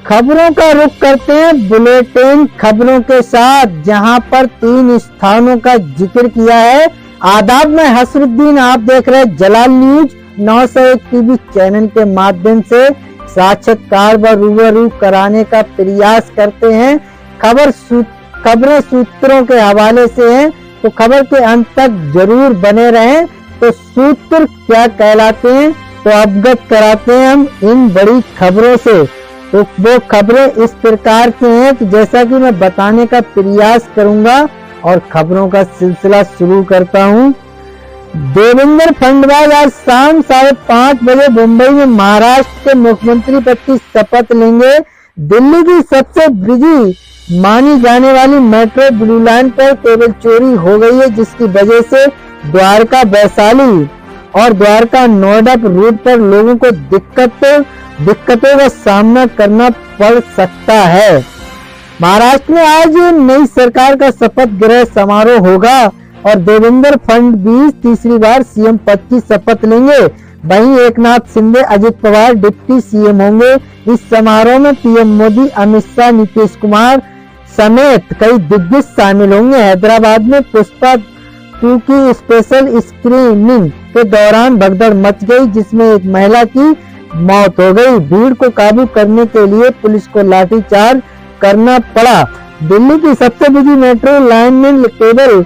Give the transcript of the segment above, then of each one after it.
खबरों का रुख करते हैं बुलेटिन खबरों के साथ, जहां पर 3 स्थानों का जिक्र किया है। आदाब में हसरुद्दीन, आप देख रहे हैं जलाल न्यूज 901 टीवी चैनल के माध्यम से साक्षात्कार व रूबरू कराने का प्रयास करते हैं। खबरें सूत्रों के हवाले से हैं, तो खबर के अंत तक जरूर बने रहें। तो सूत्र क्या कहलाते हैं, तो अवगत कराते हैं हम इन बड़ी खबरों से। तो वो खबरें इस प्रकार की हैं कि जैसा कि मैं बताने का प्रयास करूंगा और खबरों का सिलसिला शुरू करता हूं। देवेंद्र फडणवीस आज शाम 5:30 बजे मुंबई में महाराष्ट्र के मुख्यमंत्री पद की शपथ लेंगे। दिल्ली की सबसे बिजी मानी जाने वाली मेट्रो ब्लू लाइन पर केबल चोरी हो गई है, जिसकी वजह से द्वारका वैशाली और द्वारका नोएडा रूट पर लोगों को दिक्कतों का सामना करना पड़ सकता है। महाराष्ट्र में आज नई सरकार का शपथ ग्रहण समारोह होगा और देवेंद्र फडणवीस तीसरी बार सीएम पद की शपथ लेंगे। वहीं एकनाथ शिंदे, अजित पवार डिप्टी सीएम होंगे। इस समारोह में पीएम मोदी, अमित शाह, नीतीश कुमार समेत कई दिग्गज शामिल होंगे। हैदराबाद में पुष्पा 2 की स्पेशल स्क्रीनिंग के दौरान भगदड़ मच गई, जिसमें एक महिला की मौत हो गई। भीड़ को काबू करने के लिए पुलिस को लाठीचार्ज करना पड़ा। दिल्ली की सबसे बिजी मेट्रो लाइन में केबल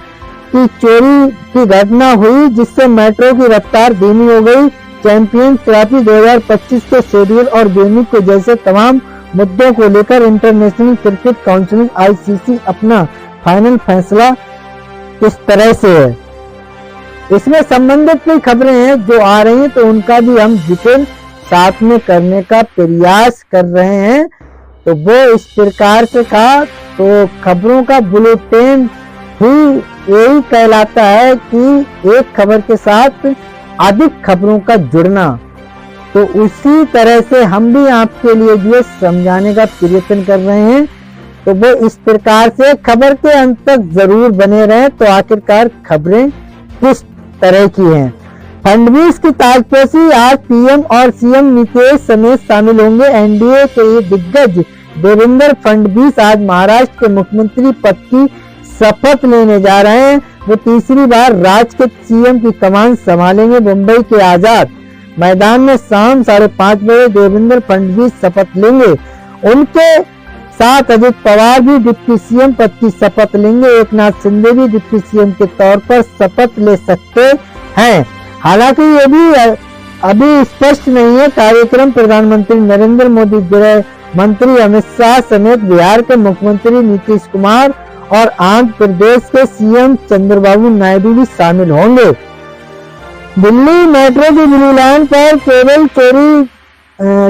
की चोरी की घटना हुई, जिससे मेट्रो की रफ्तार धीमी हो गई। चैंपियंस ट्रॉफी 2025 के शेड्यूल और गेमिंग के जैसे तमाम मुद्दों को लेकर इंटरनेशनल क्रिकेट काउंसिल ICC अपना फाइनल फैसला किस तरह से है, इसमें संबंधित कई खबरें हैं जो आ रही हैं, तो उनका भी हम जिक्र साथ में करने का प्रयास कर रहे हैं। तो वो इस प्रकार से कहा, तो खबरों का बुलेटिन ही यही कहलाता है कि एक खबर के साथ अधिक खबरों का जुड़ना। तो उसी तरह से हम भी आपके लिए जो समझाने का प्रयत्न कर रहे हैं। तो वो इस प्रकार से खबर के अंत तक जरूर बने रहें। तो आखिरकार खबरें किस तरह की हैं। फडणवीस की ताजपोशी, आज पीएम और सीएम नीतीश समेत शामिल होंगे। एनडीए के दिग्गज देवेंद्र फडणवीस आज महाराष्ट्र के मुख्यमंत्री पद की शपथ लेने जा रहे हैं। वो तीसरी बार राज्य के सीएम की कमान संभालेंगे। मुंबई के आजाद मैदान में शाम 5:30 बजे देवेंद्र फडणवीस शपथ लेंगे। उनके साथ अजित पवार भी डिप्टी सीएम पद की शपथ लेंगे। एकनाथ शिंदे भी डिप्टी सीएम के तौर पर शपथ ले सकते हैं। हालांकि ये भी अभी स्पष्ट नहीं है। कार्यक्रम प्रधानमंत्री नरेंद्र मोदी, गृह मंत्री अमित शाह समेत बिहार के मुख्यमंत्री नीतीश कुमार और आंध्र प्रदेश के सीएम चंद्रबाबू नायडू भी शामिल होंगे। दिल्ली मेट्रो की ब्लू लाइन पर केबल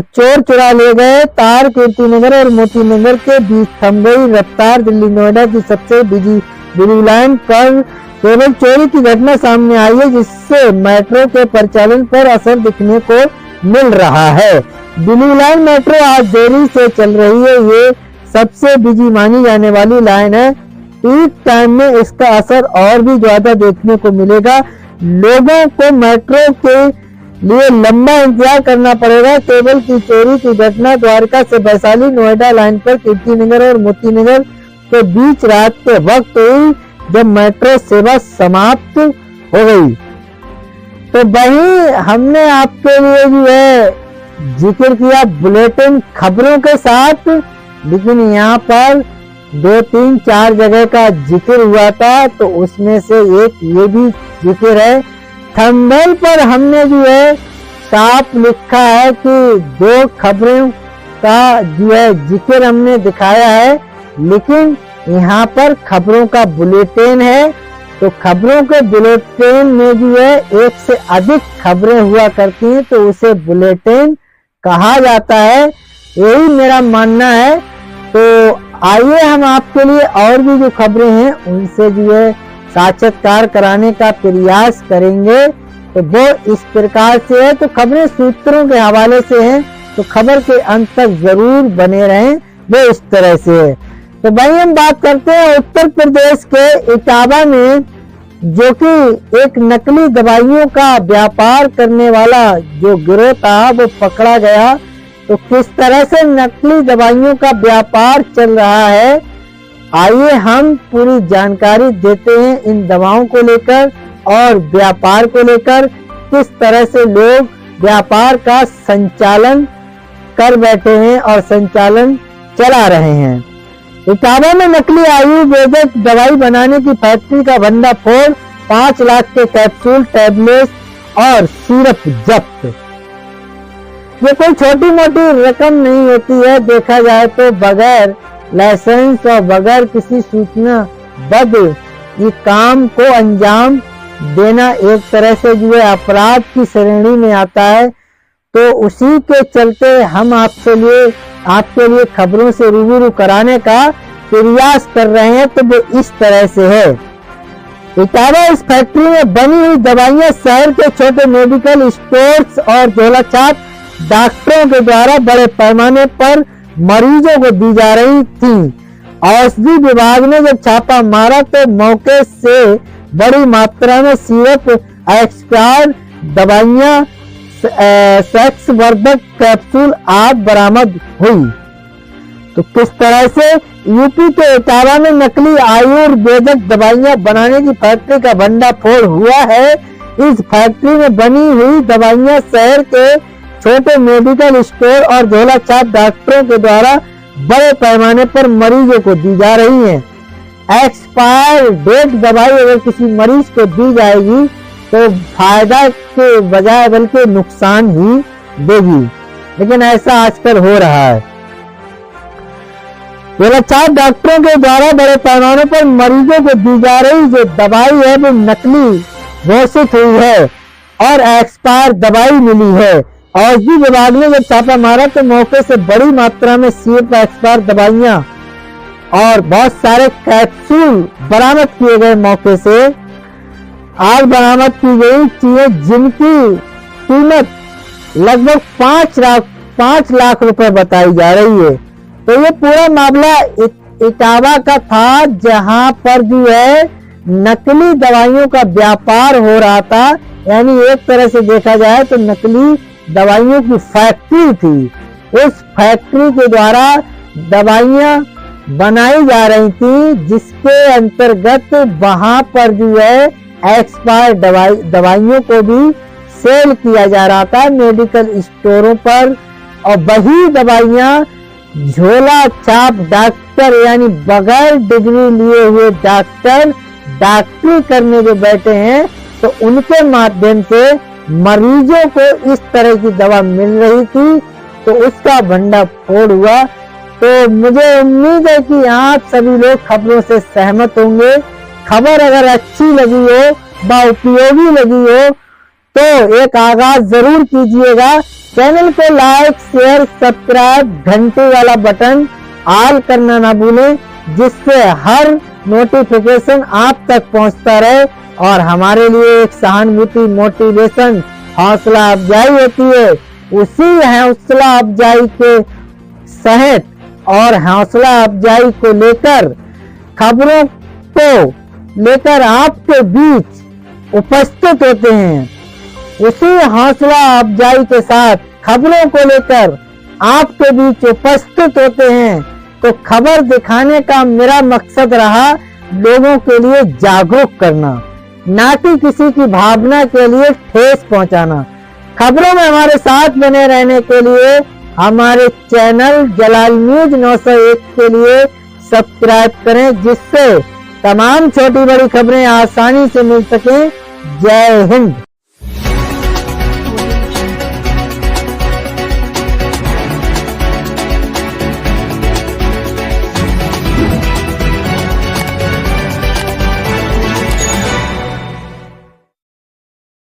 चोर चुरा ले गए। तार कीर्तिनगर और मोतीनगर के बीच थम गई रफ्तार। दिल्ली नोएडा की सबसे बिजी ब्लू लाइन पर केबल चोरी की घटना सामने आई है, जिससे मेट्रो के परिचालन पर असर दिखने को मिल रहा है। ब्लू लाइन मेट्रो आज देरी से चल रही है। ये सबसे बिजी मानी जाने वाली लाइन है। पीक टाइम में इसका असर और भी ज्यादा देखने को मिलेगा। लोगों को मेट्रो के लिए लंबा इंतजार करना पड़ेगा। केबल की चोरी की घटना द्वारका से वैशाली नोएडा लाइन पर कीर्तिनगर और मोतीनगर के बीच रात के वक्त हुई, जब मेट्रो सेवा समाप्त हो गई। तो वही हमने आपके लिए जो है जिक्र किया बुलेटिन खबरों के साथ, लेकिन यहाँ पर 2, 3, 4 जगह का जिक्र हुआ था। तो उसमें से एक ये भी जिक्र है। थंबनेल पर हमने जो है साफ लिखा है कि 2 खबरों का जो है जिक्र हमने दिखाया है, लेकिन यहाँ पर खबरों का बुलेटिन है। तो खबरों के बुलेटिन में जो है एक से अधिक खबरें हुआ करती हैं, तो उसे बुलेटिन कहा जाता है। यही मेरा मानना है। तो आइए हम आपके लिए और भी जो खबरें हैं उनसे जो है साक्षात्कार कराने का प्रयास करेंगे। तो वो इस प्रकार से है। तो खबरें सूत्रों के हवाले से हैं, तो खबर के अंत तक जरूर बने रहें। वो इस तरह से है। तो भाई हम बात करते हैं उत्तर प्रदेश के इटावा में, जो कि एक नकली दवाइयों का व्यापार करने वाला जो गिरोह था वो पकड़ा गया। तो किस तरह से नकली दवाइयों का व्यापार चल रहा है, आइए हम पूरी जानकारी देते हैं इन दवाओं को लेकर और व्यापार को लेकर। किस तरह से लोग व्यापार का संचालन कर बैठे हैं और संचालन चला रहे हैं। इटावा में नकली आयुर्वेदिक दवाई बनाने की फैक्ट्री का भंडाफोड़, 5 लाख के कैप्सूल, टैबलेट और सिरप जब्त। ये कोई छोटी मोटी रकम नहीं होती है, देखा जाए तो बगैर लाइसेंस और बगैर किसी सूचना बद ये काम को अंजाम देना एक तरह से जो है अपराध की श्रेणी में आता है। तो उसी के चलते हम आपके लिए खबरों से रूबरू कराने का प्रयास कर रहे हैं। तो वो इस तरह से है। इटावा इस फैक्ट्री में बनी हुई दवाइयां शहर के छोटे मेडिकल स्टोर्स और झोलाछाप डॉक्टरों के द्वारा बड़े पैमाने पर मरीजों को दी जा रही थी। औषधि विभाग ने जब छापा मारा तो मौके से बड़ी मात्रा में सिरप, एक्सपायर्ड दवाइयां, सेक्स वर्धक कैप्सूल आदि बरामद हुई। तो किस तरह से यूपी के इटावा में नकली आयुर्वेदिक दवाइयां बनाने की फैक्ट्री का भंडाफोड़ हुआ है। इस फैक्ट्री में बनी हुई दवाइयां शहर के छोटे मेडिकल स्टोर और झोलाछाप डॉक्टरों के द्वारा बड़े पैमाने पर मरीजों को दी जा रही हैं। एक्सपायर डेट दवाई अगर किसी मरीज को दी जाएगी तो फायदा के बजाय बल्कि नुकसान ही देगी, लेकिन ऐसा आजकल हो रहा है। झोलाछाप डॉक्टरों के द्वारा बड़े पैमाने पर मरीजों को दी जा रही जो दवाई है वो नकली घोषित हुई है और एक्सपायर दवाई मिली है। औषधि विभाग ने जब छापा मारा तो मौके से बड़ी मात्रा में सिरप, एक्सपायर दवाइयां और बहुत सारे कैप्सूल बरामद किए गए। मौके से आज बरामद की गई चीजें जिनकी कीमत लगभग 5 लाख रुपए बताई जा रही है। तो ये पूरा मामला इटावा का था, जहां पर जो है नकली दवाइयों का व्यापार हो रहा था। यानी एक तरह से देखा जाए तो नकली दवाइयों की फैक्ट्री थी। उस फैक्ट्री के द्वारा दवाइयां बनाई जा रही थी, जिसके अंतर्गत वहां पर जो है एक्सपायर दवाइयों को भी सेल किया जा रहा था मेडिकल स्टोरों पर। और वही दवाइयां झोला छाप डॉक्टर यानी बगैर डिग्री लिए हुए डॉक्टर डॉक्टरी करने जो बैठे हैं तो उनके माध्यम से मरीजों को इस तरह की दवा मिल रही थी। तो उसका भंडाफोड़ हुआ। तो मुझे उम्मीद है कि आप सभी लोग खबरों से सहमत होंगे। खबर अगर अच्छी लगी हो, उपयोगी लगी हो तो एक आगाज जरूर कीजिएगा। चैनल को लाइक, शेयर, सब्सक्राइब, घंटे वाला बटन ऑल करना ना भूलें, जिससे हर नोटिफिकेशन आप तक पहुंचता रहे और हमारे लिए एक सहानुभूति, मोटिवेशन, हौसला अफजाई होती है। उसी हौसला अफजाई के सहित और हौसला अफजाई को लेकर खबरों को लेकर आपके बीच उपस्थित होते हैं। उसी हौसला अफजाई के साथ खबरों को लेकर आपके बीच उपस्थित होते हैं। तो खबर दिखाने का मेरा मकसद रहा लोगों के लिए जागरूक करना, ना कि किसी की भावना के लिए ठेस पहुंचाना। खबरों में हमारे साथ बने रहने के लिए हमारे चैनल जलाल न्यूज 901 के लिए सब्सक्राइब करें, जिससे तमाम छोटी बड़ी खबरें आसानी से मिल सकें। जय हिंद।